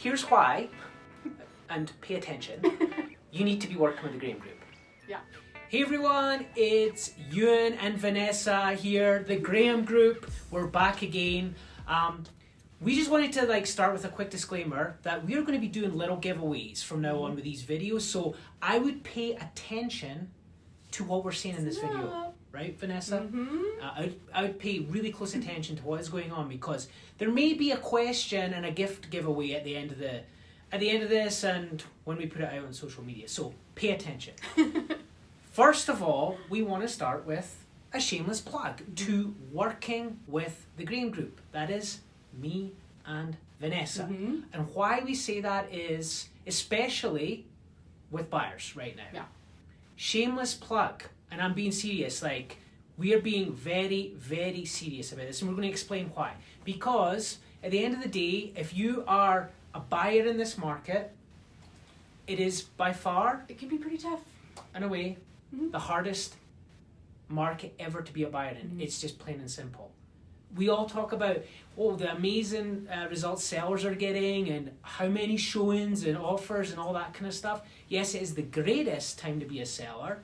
Here's why, and pay attention, you need to be working with the Graham Group. Yeah. Hey everyone, it's Ewan and Vanessa here, the Graham Group. We're back again. We just wanted to start with a quick disclaimer that we're going to be doing little giveaways from now on with these videos. So I would pay attention to what we're saying in this video. Right, Vanessa? Mm-hmm. I would pay really close attention to what is going on, because there may be a question and a gift giveaway at the end of this and when we put it out on social media. So pay attention. First of all, we want to start with a shameless plug to working with the Graham Group. That is me and Vanessa. Mm-hmm. And why we say that is especially with buyers right now. Yeah. Shameless plug. And I'm being serious, we are being very, very serious about this, and we're going to explain why. Because at the end of the day, if you are a buyer in this market, it is by far, It can be pretty tough. in a way, the hardest market ever to be a buyer in. It's just plain and simple. We all talk about, the amazing results sellers are getting and how many showings and offers and all that kind of stuff. Yes, it is the greatest time to be a seller,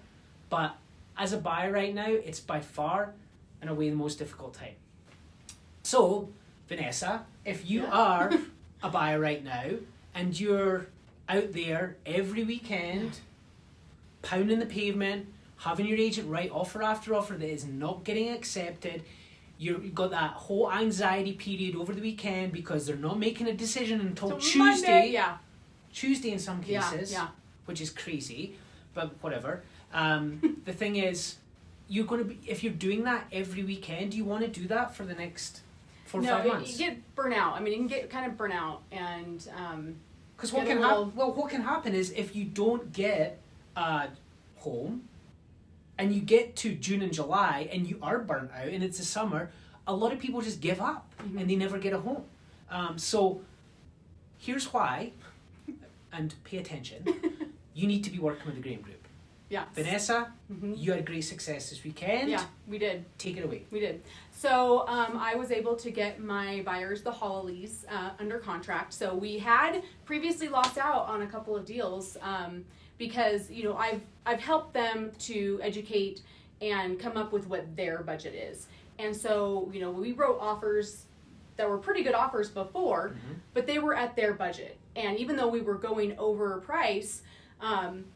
but as a buyer right now, it's by far, in a way, the most difficult time. So, Vanessa, if you are a buyer right now and you're out there every weekend, pounding the pavement, having your agent write offer after offer that is not getting accepted, you've got that whole anxiety period over the weekend because they're not making a decision until Tuesday. Monday, Tuesday in some cases, which is crazy, but whatever. The thing is, you're going to be, if you're doing that every weekend, do you want to do that for the next 4 or 5 months? You get burnout. I mean, you can get kind of burnout, and because what can happen is if you don't get a home, and you get to June and July, and you are burnt out, and it's the summer, a lot of people just give up and they never get a home. So here's why, and pay attention. You need to be working with the Graham Group. Yeah. Vanessa, you had great success this weekend. Yeah, we did. Take it away. We did. So I was able to get my buyers, the Hollileys, under contract. So we had previously lost out on a couple of deals because I've helped them to educate and come up with what their budget is. And so we wrote offers that were pretty good offers before, but they were at their budget. And even though we were going over price,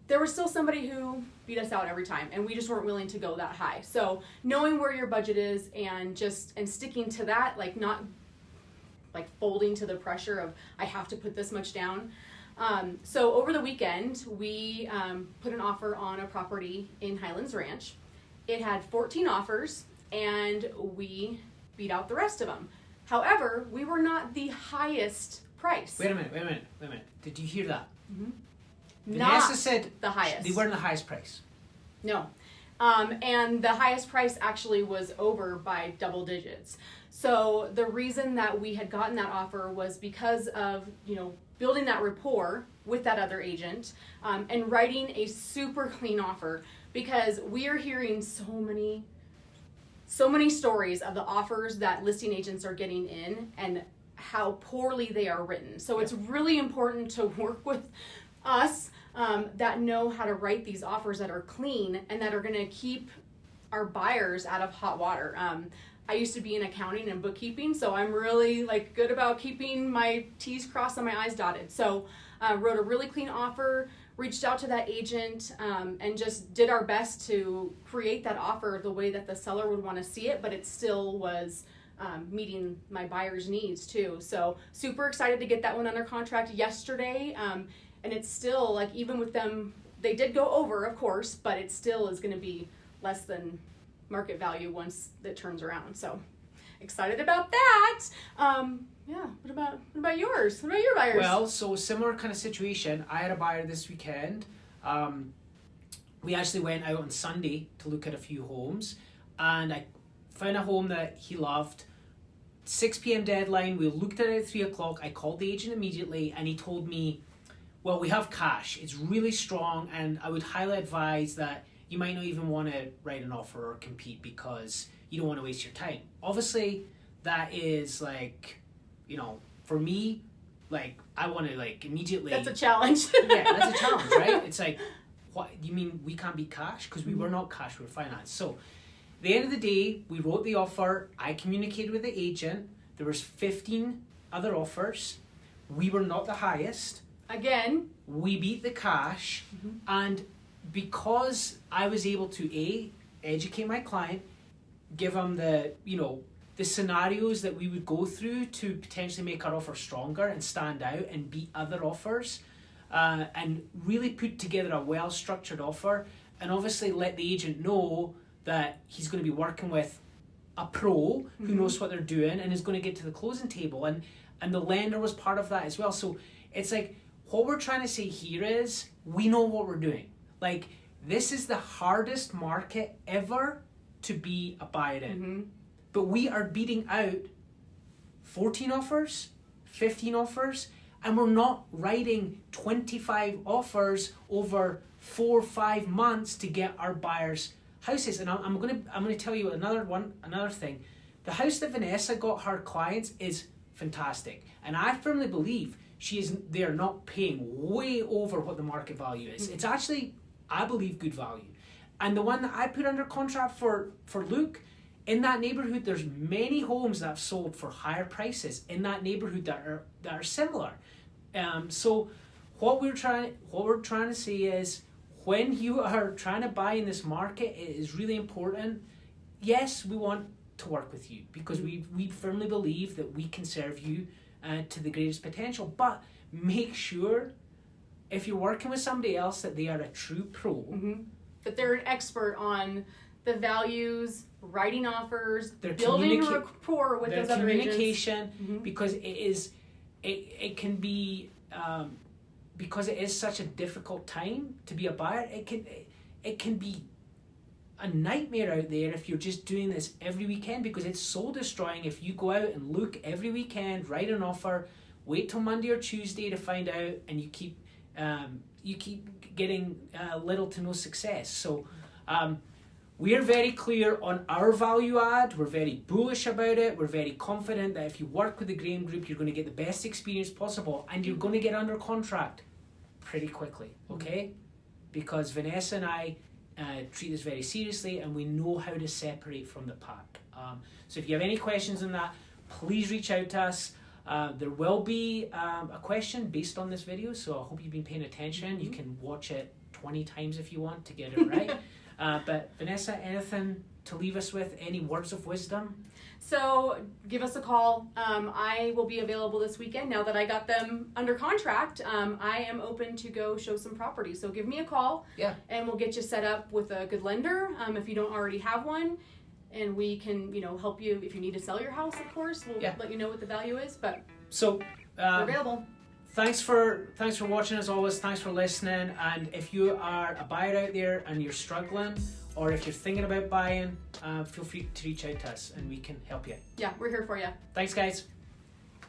there was still somebody who beat us out every time, and we just weren't willing to go that high. So knowing where your budget is and sticking to that, not folding to the pressure of I have to put this much down. So over the weekend, we put an offer on a property in Highlands Ranch. It had 14 offers, and we beat out the rest of them. However, we were not the highest price. Wait a minute. Did you hear that? Vanessa said the highest. They weren't the highest price. No. And the highest price actually was over by double digits. So the reason that we had gotten that offer was because of, building that rapport with that other agent and writing a super clean offer, because we are hearing so many stories of the offers that listing agents are getting in and how poorly they are written. So it's really important to work with us that know how to write these offers that are clean and that are going to keep our buyers out of hot water. I used to be in accounting and bookkeeping, so I'm really good about keeping my T's crossed and my I's dotted. So wrote a really clean offer, reached out to that agent, and just did our best to create that offer the way that the seller would want to see it, but it still was meeting my buyer's needs too. So super excited to get that one under contract yesterday. And it's still, even with them, they did go over, of course, but it still is going to be less than market value once it turns around. So excited about that. What about yours? What about your buyers? Well, so similar kind of situation. I had a buyer this weekend. We actually went out on Sunday to look at a few homes, and I found a home that he loved. 6 p.m. deadline. We looked at it at 3 o'clock. I called the agent immediately, and he told me, well, we have cash. It's really strong, and I would highly advise that you might not even want to write an offer or compete because you don't want to waste your time. Obviously, that is for me, like, I want to, like, immediately... That's a challenge. Yeah, that's a challenge, right? It's like, what, you mean we can't be cash? Because we were not cash, we were finance. So, at the end of the day, we wrote the offer, I communicated with the agent, there was 15 other offers, we were not the highest. Again. We beat the cash, and because I was able to, A, educate my client, give them the, you know, the scenarios that we would go through to potentially make our offer stronger and stand out and beat other offers, and really put together a well-structured offer, and obviously let the agent know that he's going to be working with a pro who knows what they're doing and is going to get to the closing table, and the lender was part of that as well. So it's like, what we're trying to say here is, we know what we're doing. Like, this is the hardest market ever to be a buyer in. But we are beating out 14 offers, 15 offers, and we're not writing 25 offers over 4 or 5 months to get our buyers houses. And I'm gonna tell you another thing. The house that Venessa got her clients is fantastic, and I firmly believe they are not paying way over what the market value is. It's actually, I believe, good value. And the one that I put under contract for Luke, in that neighborhood, there's many homes that have sold for higher prices in that neighborhood that are similar. So what we're trying to say is, when you are trying to buy in this market, it is really important. Yes, we want to work with you because we firmly believe that we can serve you to the greatest potential. But make sure, if you're working with somebody else, that they are a true pro. That they're an expert on the values, writing offers, building rapport with those other agents. Communication, because it can be, because it is such a difficult time to be a buyer, it can be a nightmare out there if you're just doing this every weekend, because it's soul destroying if you go out and look every weekend, write an offer, wait till Monday or Tuesday to find out, and you keep getting little to no success. So we're very clear on our value add. We're very bullish about it. We're very confident that if you work with the Graham Group, you're going to get the best experience possible, and you're going to get under contract pretty quickly, okay? Because Venessa and I treat this very seriously, and we know how to separate from the pack. So if you have any questions on that, please reach out to us. There will be a question based on this video, so I hope you've been paying attention. You can watch it 20 times if you want to get it right. But Venessa, anything to leave us with? Any words of wisdom? So give us a call. I will be available this weekend. Now that I got them under contract, I am open to go show some property. So give me a call, and we'll get you set up with a good lender if you don't already have one. And we can, help you if you need to sell your house. Of course, we'll let you know what the value is. But so we're available. Thanks for watching as always. Thanks for listening. And if you are a buyer out there and you're struggling, or if you're thinking about buying, feel free to reach out to us and we can help you. Yeah, we're here for you. Thanks, guys.